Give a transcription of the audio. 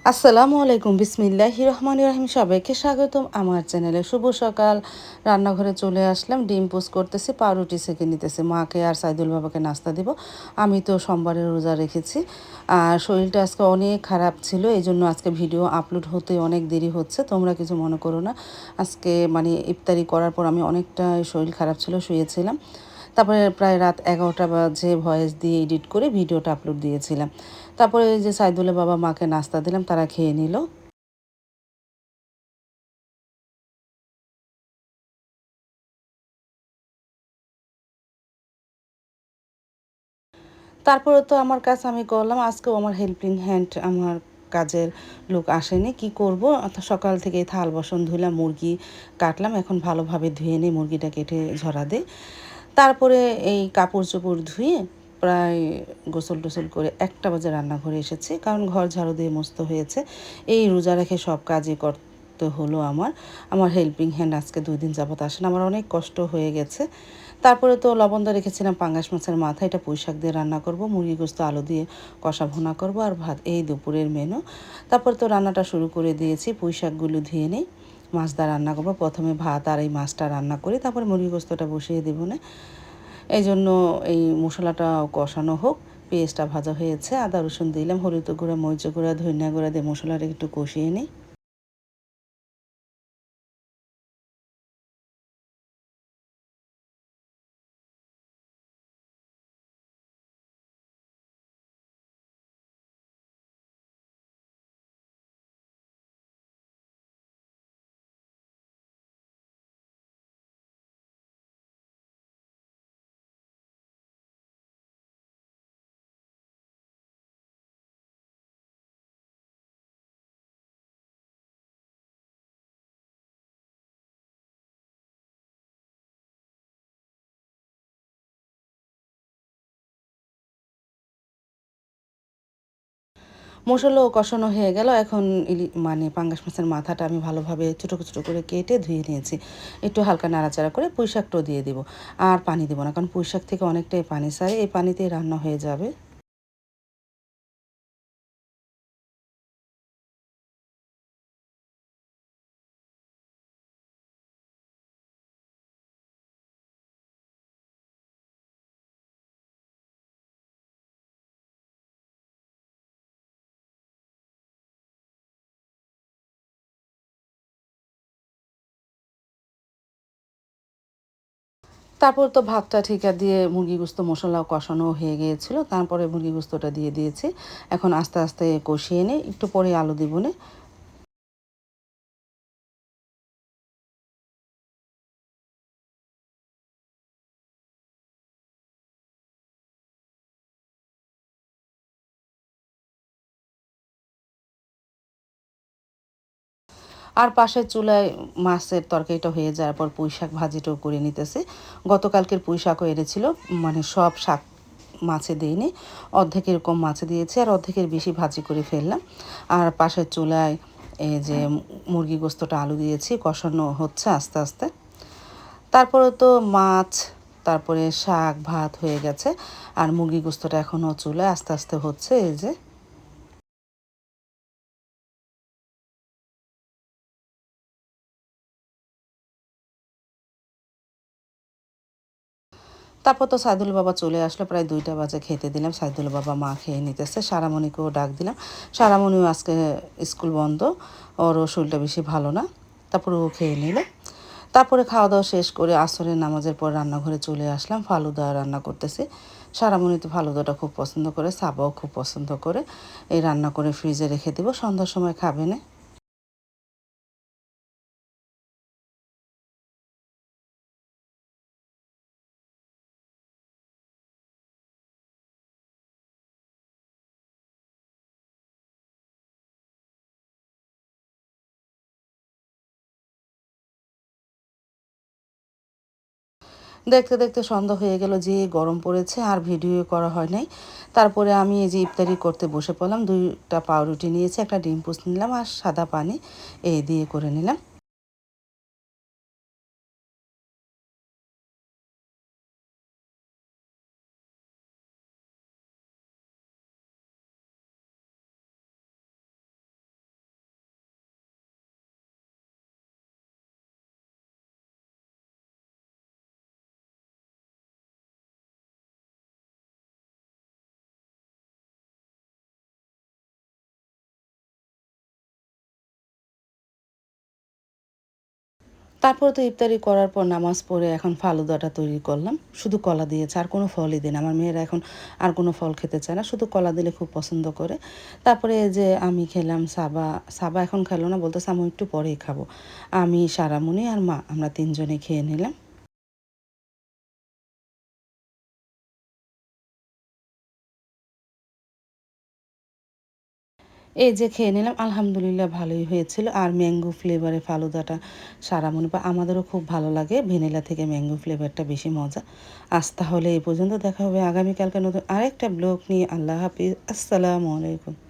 আসসালামু আলাইকুম বিসমিল্লাহির রহমানির রহিম সবাইকে স্বাগতম আমার চ্যানেলে শুভ সকাল। রান্নাঘরে চলে আসলাম, ডিম পোস্ট করতেছি, পাউরুটি সেঁকে নিতেছি, মাকে আর সাইদুল বাবাকে নাস্তা দিব। আমি তো সোমবারের রোজা রেখেছি আর শরীরটা আজকে অনেক খারাপ ছিল, এই জন্য আজকে ভিডিও আপলোড হতে অনেক দেরি হচ্ছে, তোমরা কিছু মনে করো না। আজকে মানে ইফতারি করার পর আমি অনেকটা শরীর খারাপ ছিল, শুয়েছিলাম। তারপরে প্রায় রাত 11টা বাজে ভয়েস দিয়ে এডিট করে ভিডিওটা আপলোড দিয়েছিলাম। তারপরে ওই যে সাইদুলের বাবা মাকে নাস্তা দিলাম, তারা খেয়ে নিল। তারপরে তো আমার কাজ আমি করলাম, আজকেও আমার হেল্পিং হ্যান্ড আমার কাজের লোক আসেনি, কি করব। সকাল থেকে থাল বাসন ধুলাম, মুরগি কাটলাম, এখন ভালোভাবে ধুয়ে নিই, মুরগিটা কেটে ঝরা দিই। তারপরে এই কাপড় চোপড় ধুয়ে প্রায় গোসল টোসল করে 1টা বাজে রান্নাঘরে এসেছি, কারণ ঘর ঝাড়ু দিয়ে মস্ত হয়েছে। এই রোজা রেখে সব কাজই করতে হলো আমার। আমার হেল্পিং হ্যান্ড আজকে 2 দিন যাবত আসেন, আমার অনেক কষ্ট হয়ে গেছে। তারপরে তো লবণ দিয়ে রেখেছিলাম পাঙ্গাস মাছের মাথা, এটা পুঁই শাক দিয়ে রান্না করব, মুরগি গোস্ত আলু দিয়ে কষা ভুনা করব, আর ভাত, এই দুপুরের মেনু। তারপর তো রান্নাটা শুরু করে দিয়েছি, পুঁই শাকগুলো ধুয়ে নিই, মাছ দা রান্না করবো। প্রথমে ভাত আর এই মাছটা রান্না করি, তারপরে মুরগি গোস্তটা বসিয়ে দেবো না। এই জন্য এই মশলাটা কষানো হোক। পেঁয়াজটা ভাজা হয়েছে, আদা রসুন দিলাম, হলুদ গুঁড়া, মরিচ গুঁড়া, ধনিয়া গুঁড়া দিয়ে মশলাটা একটু কষিয়ে নিই। মশলাও কষানো হয়ে গেল, এখন মানে পাঙ্গাস মাছের মাথাটা আমি ভালোভাবে ছোটো ছোটো করে কেটে ধুয়ে নিয়েছি। একটু হালকা নাড়াচাড়া করে পুঁই শাকটাও দিয়ে দিব। আর পানি দেবো না, কারণ পুঁই শাক থেকে অনেকটাই পানি ছাড়ে, এই পানিতেই রান্না হয়ে যাবে। তারপর তো ভাতটা ঠিকা দিয়ে মুরগি গোস্ত মশলাও কষানো হয়ে গিয়েছিল, তারপরে মুরগি গোস্তটা দিয়ে দিয়েছি। এখন আস্তে আস্তে কষিয়ে নিই, একটু পরে আলু দিব না। আর পাশের চুলায় মাছের তরকারিটা হয়ে যাওয়ার পর পুঁই শাক ভাজিটাও করে নিতেছি। গতকালকের পুঁই শাকও এনেছিল, মানে সব শাক মাছে দিইনি, অর্ধেক এরকম মাছে দিয়েছি আর অর্ধেকের বেশি ভাজি করে ফেললাম। আর পাশের চুলায় এই যে মুরগি গোস্তটা আলু দিয়েছি, কষানো হচ্ছে আস্তে আস্তে। তারপরে তো মাছ, তারপরে শাক ভাত হয়ে গেছে, আর মুরগি গোস্তটা এখনও চুলায় আস্তে আস্তে হচ্ছে, এই যে। তারপর তো সাইদুল বাবা চলে আসলো, প্রায় 2টা বাজে খেতে দিলাম, সাইদুল বাবা মা খেয়ে নিতেছে, সারামণিকেও ডাক দিলাম। সারামণিও আজকে স্কুল বন্ধ, ওরও শরীরটা বেশি ভালো না। তারপরে ও খেয়ে নিল। তারপরে খাওয়া দাওয়া শেষ করে আসরের নামাজের পর রান্নাঘরে চলে আসলাম, ফালুদা রান্না করতেছি। সারামণি তো ফালুদাটা খুব পছন্দ করে, সাবাও খুব পছন্দ করে। এই রান্না করে ফ্রিজে রেখে দেবো, সন্ধ্যার সময় খাবে না। দেখতে দেখতে সন্ধ্যা হয়ে গেল, যে গরম পড়েছে, আর ভিডিও করা হয় নাই। তারপরে আমি এই যে ইফতারি করতে বসে পড়লাম, 2টা পাউরুটি নিয়েছি, একটা ডিম পোস্ট নিলাম আর সাদা পানি, এই দিয়ে করে নিলাম। তারপর তো ইফতারি করার পর নামাজ পড়ে এখন ফালুদাটা তৈরি করলাম। শুধু কলা দিয়েছে, আর কোনো ফলই দিই না। আমার মেয়েরা এখন আর কোনো ফল খেতে চায় না, শুধু কলা দিলে খুব পছন্দ করে। তারপরে এই যে আমি খেলাম, সাবা সাবা এখন খেলো না, বলতেছে আমি একটু পরেই খাবো। আমি, সারামণি আর মা আমরা ৩ জনে খেয়ে নিলাম। এই যে খেয়ে নিলাম, আলহামদুলিল্লাহ ভালোই হয়েছিল। আর ম্যাঙ্গো ফ্লেভারে ফালুদাটা সারামণি বা আমাদেরও খুব ভালো লাগে। ভ্যানিলা থেকে ম্যাঙ্গো ফ্লেভারটা বেশি মজা। আজ তাহলে এই পর্যন্ত, দেখা হবে আগামীকালকে নতুন আরেকটা ব্লগ নিয়ে। আল্লাহ হাফিজ, আসসালামু আলাইকুম।